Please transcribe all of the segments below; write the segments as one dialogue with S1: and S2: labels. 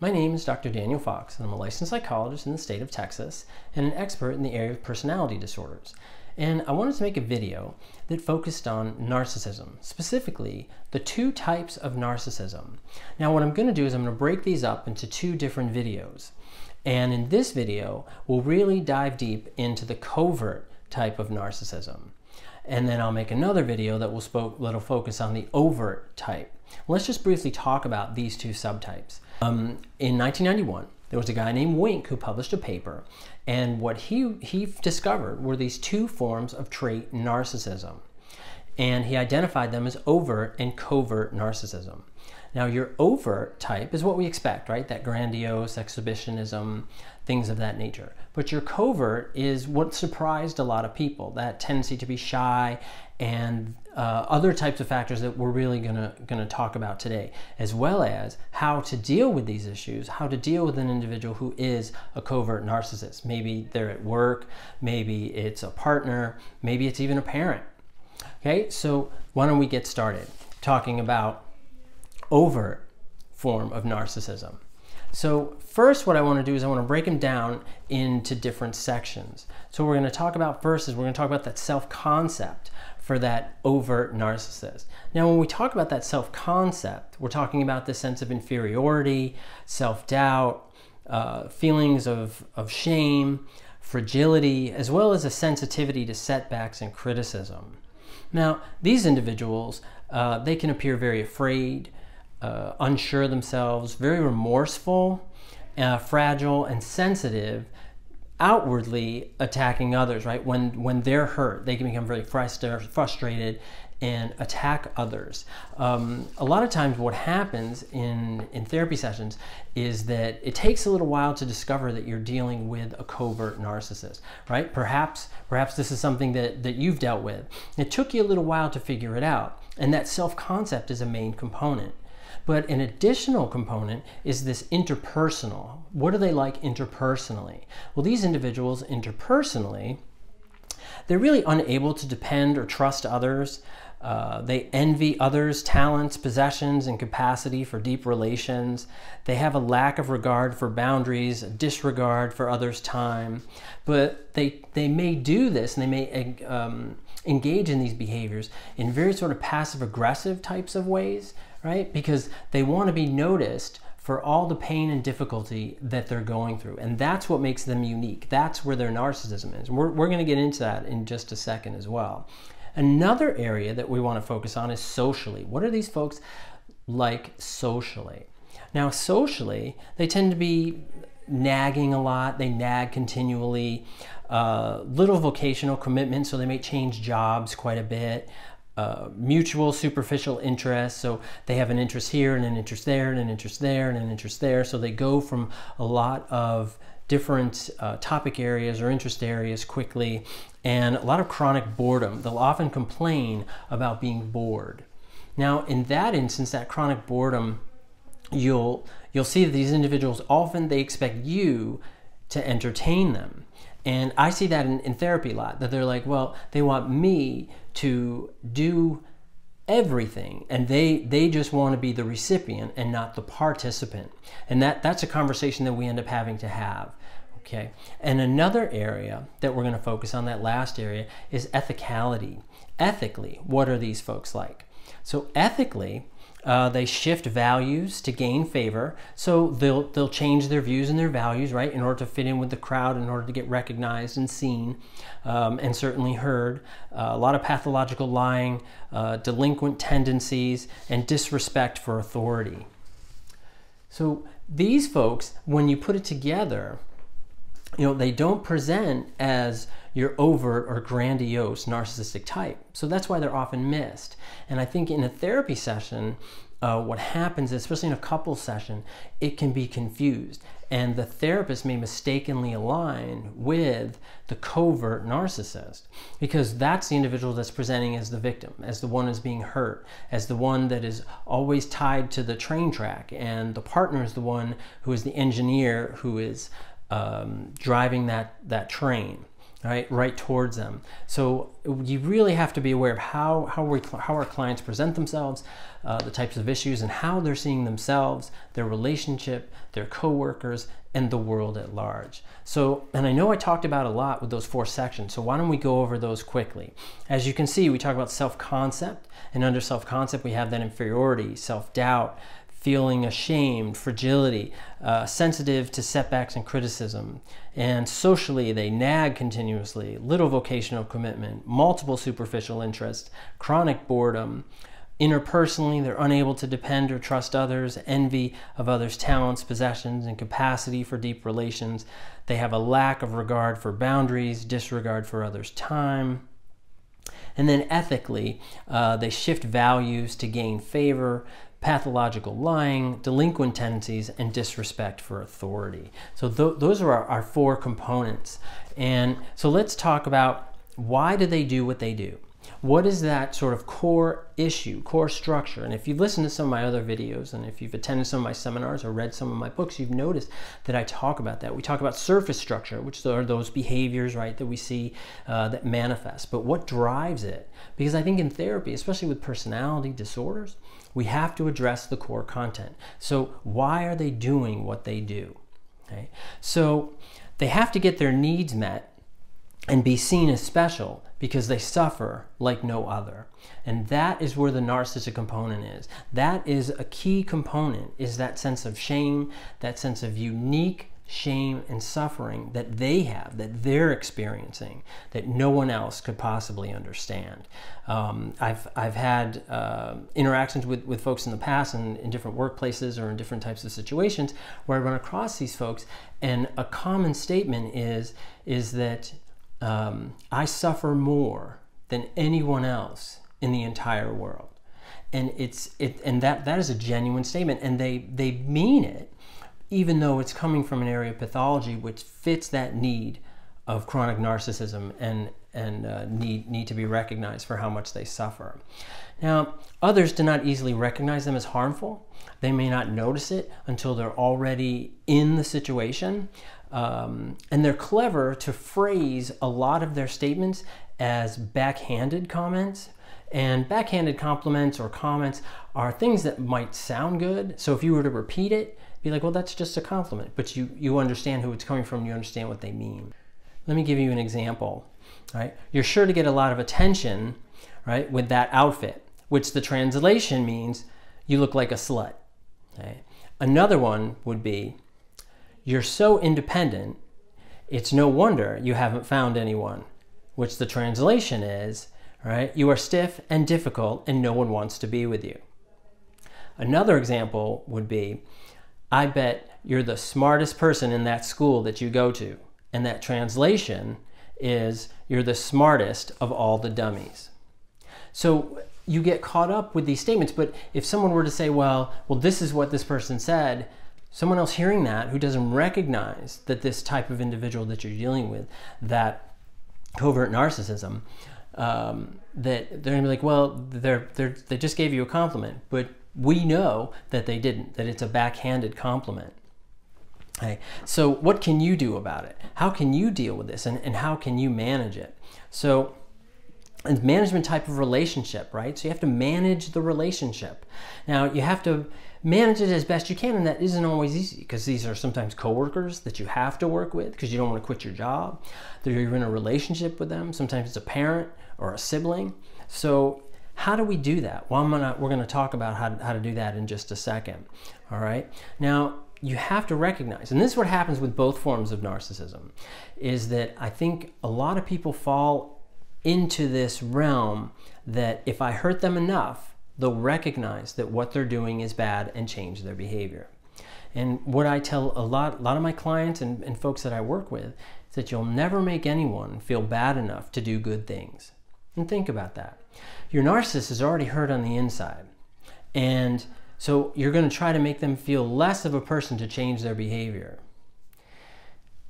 S1: My name is Dr. Daniel Fox, and I'm a licensed psychologist in the state of Texas and an expert in the area of personality disorders. And I wanted to make a video that focused on narcissism, specifically the two types of narcissism. Now what I'm going to do is I'm going to break these up into two different videos. And in this video, we'll really dive deep into the covert type of narcissism. And then I'll make another video that'll focus on the overt type. Let's just briefly talk about these two subtypes. In 1991, there was a guy named Wink who published a paper, and what he discovered were these two forms of trait narcissism. And he identified them as overt and covert narcissism. Now your overt type is what we expect, right? That grandiose exhibitionism, things of that nature. But your covert is what surprised a lot of people, that tendency to be shy and other types of factors that we're really gonna talk about today, as well as how to deal with these issues, how to deal with an individual who is a covert narcissist. Maybe they're at work, maybe it's a partner, maybe it's even a parent. Okay, so why don't we get started talking about overt form of narcissism. So first what I want to do is I want to break them down into different sections. So what we're going to talk about first is we're going to talk about that self-concept for that overt narcissist. Now when we talk about that self-concept, we're talking about the sense of inferiority, self-doubt, feelings of shame, fragility, as well as a sensitivity to setbacks and criticism. Now these individuals, they can appear very afraid, unsure of themselves, very remorseful, fragile, and sensitive, outwardly attacking others, right? When they're hurt, they can become very frustrated and attack others. A lot of times what happens in therapy sessions is that it takes a little while to discover that you're dealing with a covert narcissist, right? Perhaps this is something that you've dealt with. It took you a little while to figure it out, and that self-concept is a main component. But an additional component is this interpersonal. What are they like interpersonally? Well, these individuals interpersonally, they're really unable to depend or trust others. They envy others' talents, possessions, and capacity for deep relations. They have a lack of regard for boundaries, a disregard for others' time. But they may do this, and they may engage in these behaviors in very sort of passive-aggressive types of ways, right? Because they want to be noticed for all the pain and difficulty that they're going through. And that's what makes them unique. That's where their narcissism is. We're going to get into that in just a second as well. Another area that we want to focus on is socially. What are these folks like socially? Now, socially, they tend to be nagging a lot. They nag continually. Little vocational commitment, so they may change jobs quite a bit. Mutual superficial interests, so they have an interest here and an interest there and an interest there and an interest there, so they go from a lot of different topic areas or interest areas quickly, and a lot of chronic boredom. They'll often complain about being bored. Now in that instance, that chronic boredom, you'll see that these individuals often they expect you to entertain them. And I see that in therapy a lot, that they're like, well, they want me to do everything, and they just want to be the recipient and not the participant. And that's a conversation that we end up having to have. Okay. And another area that we're going to focus on, that last area, is ethicality. Ethically, what are these folks like? So ethically, they shift values to gain favor. So they'll change their views and their values, right, in order to fit in with the crowd, in order to get recognized and seen, and certainly heard. A lot of pathological lying, delinquent tendencies, and disrespect for authority. So these folks, when you put it together, they don't present as your overt or grandiose narcissistic type. So that's why they're often missed. And I think in a therapy session, what happens, especially in a couple session, it can be confused. And the therapist may mistakenly align with the covert narcissist, because that's the individual that's presenting as the victim, as the one that's being hurt, as the one that is always tied to the train track. And the partner is the one who is the engineer who is driving that train. right towards them. So you really have to be aware of how our clients present themselves, the types of issues, and how they're seeing themselves, their relationship, their coworkers, and the world at large. So, and I know I talked about a lot with those 4 sections, so why don't we go over those quickly? As you can see, we talk about self-concept, and under self-concept we have that inferiority, self-doubt, feeling ashamed, fragility, sensitive to setbacks and criticism. And socially, they nag continuously, little vocational commitment, multiple superficial interests, chronic boredom. Interpersonally, they're unable to depend or trust others, envy of others' talents, possessions, and capacity for deep relations. They have a lack of regard for boundaries, disregard for others' time. And then ethically, they shift values to gain favor, pathological lying, delinquent tendencies, and disrespect for authority. So those are our 4 components. And so let's talk about, why do they do what they do? What is that sort of core issue, core structure? And if you've listened to some of my other videos, and if you've attended some of my seminars or read some of my books, you've noticed that I talk about that. We talk about surface structure, which are those behaviors, right, that we see that manifest. But what drives it? Because I think in therapy, especially with personality disorders, we have to address the core content. So why are they doing what they do? Okay? So they have to get their needs met and be seen as special because they suffer like no other. And that is where the narcissistic component is. That is a key component, is that sense of shame, that sense of unique shame and suffering that they have, that they're experiencing, that no one else could possibly understand. I've had interactions with folks in the past and in different workplaces or in different types of situations where I run across these folks, and a common statement is that I suffer more than anyone else in the entire world. And that is a genuine statement, and they mean it, even though it's coming from an area of pathology which fits that need of chronic narcissism and need to be recognized for how much they suffer. Now, others do not easily recognize them as harmful. They may not notice it until they're already in the situation. And they're clever to phrase a lot of their statements as backhanded comments. And backhanded compliments or comments are things that might sound good. So if you were to repeat it, be like, well, that's just a compliment. But you understand who it's coming from, you understand what they mean. Let me give you an example. Right? You're sure to get a lot of attention, right, with that outfit, which the translation means you look like a slut. Okay? Another one would be, you're so independent, it's no wonder you haven't found anyone, which the translation is, right, you are stiff and difficult and no one wants to be with you. Another example would be, I bet you're the smartest person in that school that you go to. And that translation is, you're the smartest of all the dummies. So you get caught up with these statements, but if someone were to say, well, this is what this person said, someone else hearing that who doesn't recognize that this type of individual that you're dealing with, that covert narcissism, that they're gonna be like, well, they just gave you a compliment, but we know that they didn't, that it's a backhanded compliment. Okay. So what can you do about it? How can you deal with this, and how can you manage it? So, a management type of relationship, right? So you have to manage the relationship. Now you have to manage it as best you can, and that isn't always easy, because these are sometimes coworkers that you have to work with because you don't want to quit your job. You're in a relationship with them. Sometimes it's a parent or a sibling. So how do we do that? Well, we're going to talk about how to do that in just a second. All right. Now, you have to recognize, and this is what happens with both forms of narcissism, is that I think a lot of people fall into this realm that if I hurt them enough, they'll recognize that what they're doing is bad and change their behavior. And what I tell a lot of my clients and folks that I work with is that you'll never make anyone feel bad enough to do good things. And think about that. Your narcissist is already hurt on the inside. And so you're going to try to make them feel less of a person to change their behavior.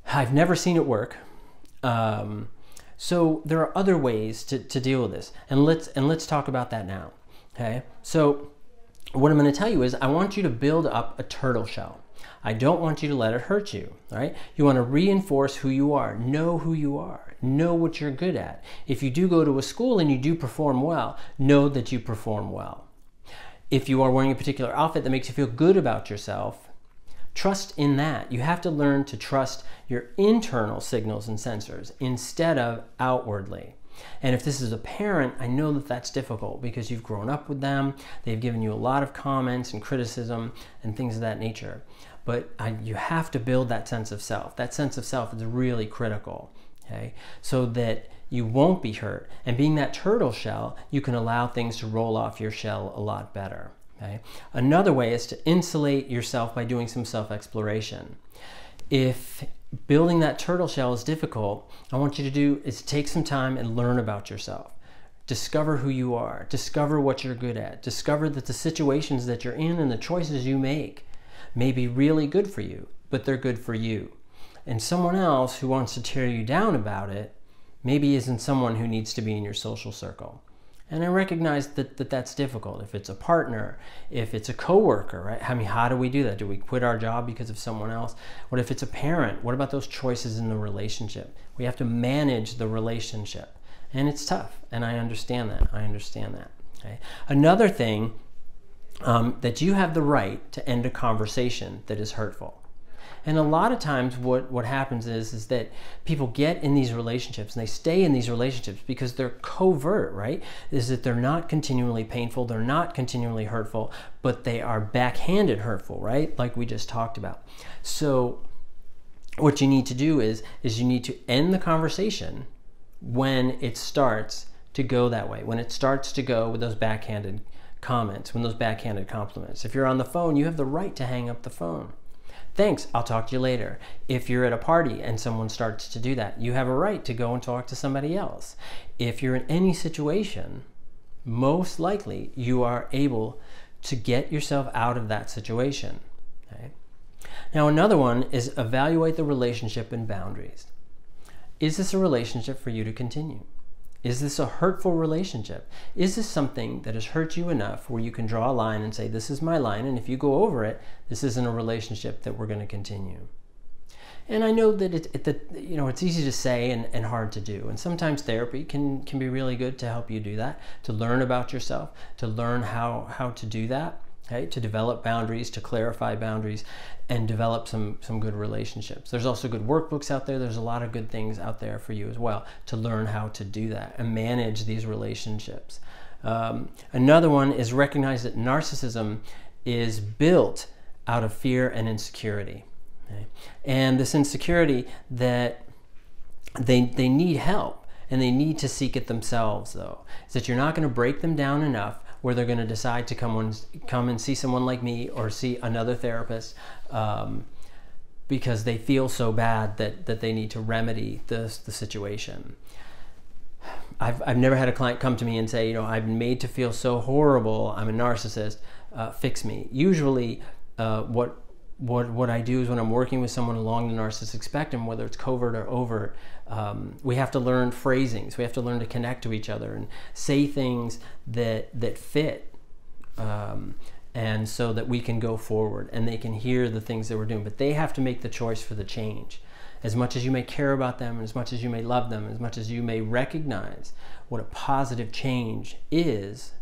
S1: I've never seen it work. So there are other ways to deal with this. And let's talk about that now. Okay? So what I'm going to tell you is I want you to build up a turtle shell. I don't want you to let it hurt you, all right? You want to reinforce who you are. Know who you are. Know what you're good at. If you do go to a school and you do perform well, know that you perform well. If you are wearing a particular outfit that makes you feel good about yourself, trust in that. You have to learn to trust your internal signals and sensors instead of outwardly. And if this is a parent, I know that that's difficult because you've grown up with them. They've given you a lot of comments and criticism and things of that nature. But you have to build that sense of self. That sense of self is really critical, okay? So that you won't be hurt. And being that turtle shell, you can allow things to roll off your shell a lot better, okay? Another way is to insulate yourself by doing some self-exploration. If building that turtle shell is difficult, I want you to do is take some time and learn about yourself. Discover who you are. Discover what you're good at. Discover that the situations that you're in and the choices you make may be really good for you, but they're good for you. And someone else who wants to tear you down about it maybe isn't someone who needs to be in your social circle. And I recognize that that's difficult. If it's a partner, if it's a coworker, right? I mean, how do we do that? Do we quit our job because of someone else? What if it's a parent? What about those choices in the relationship? We have to manage the relationship. And it's tough. And I understand that. I understand that. Okay? Another thing, that you have the right to end a conversation that is hurtful. And a lot of times what happens is that people get in these relationships and they stay in these relationships because they're covert, right? Is that they're not continually painful, they're not continually hurtful, but they are backhanded hurtful, right? Like we just talked about. So what you need to do is you need to end the conversation when it starts to go that way, when it starts to go with those backhanded comments, when those backhanded compliments. If you're on the phone, you have the right to hang up the phone. Thanks, I'll talk to you later. If you're at a party and someone starts to do that, you have a right to go and talk to somebody else. If you're in any situation, most likely you are able to get yourself out of that situation. Okay? Now, another one is evaluate the relationship and boundaries. Is this a relationship for you to continue? Is this a hurtful relationship? Is this something that has hurt you enough where you can draw a line and say, this is my line, and if you go over it, this isn't a relationship that we're going to continue? And I know that it's easy to say and hard to do. And sometimes therapy can be really good to help you do that, to learn about yourself, to learn how to do that. Okay, to develop boundaries, to clarify boundaries, and develop some good relationships. There's also good workbooks out there. There's a lot of good things out there for you as well to learn how to do that and manage these relationships. Another one is recognize that narcissism is built out of fear and insecurity. Okay? And this insecurity that they need help and they need to seek it themselves, though. Is that you're not going to break them down enough where they're going to decide to come and see someone like me or see another therapist because they feel so bad that they need to remedy the situation. I've never had a client come to me and say, I've been made to feel so horrible, I'm a narcissist, fix me. Usually what I do is when I'm working with someone along the narcissistic spectrum, whether it's covert or overt, we have to learn phrasings. We have to learn to connect to each other and say things that fit, and so that we can go forward and they can hear the things that we're doing. But they have to make the choice for the change. As much as you may care about them, and as much as you may love them, as much as you may recognize what a positive change is,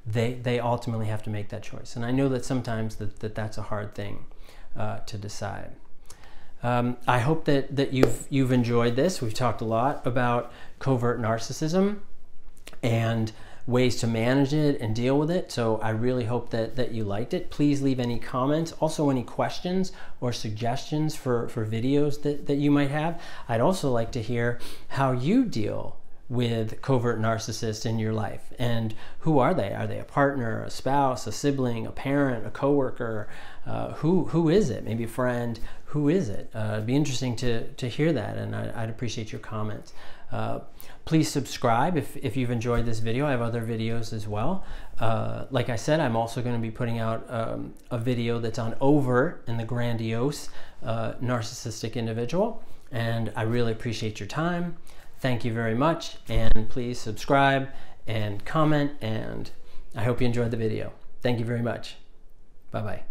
S1: they ultimately have to make that choice. And I know that sometimes that's a hard thing to decide. I hope that you've enjoyed this. We've talked a lot about covert narcissism and ways to manage it and deal with it. So I really hope that you liked it. Please leave any comments, also any questions or suggestions for videos that you might have. I'd also like to hear how you deal with covert narcissists in your life, and who are they? Are they a partner, a spouse, a sibling, a parent, a coworker? Who is it? Maybe a friend. Who is it? It'd be interesting to hear that, and I'd appreciate your comments. Please subscribe if you've enjoyed this video. I have other videos as well. Like I said, I'm also going to be putting out a video that's on overt and the grandiose narcissistic individual, and I really appreciate your time. Thank you very much, and please subscribe and comment, and I hope you enjoyed the video. Thank you very much. Bye-bye.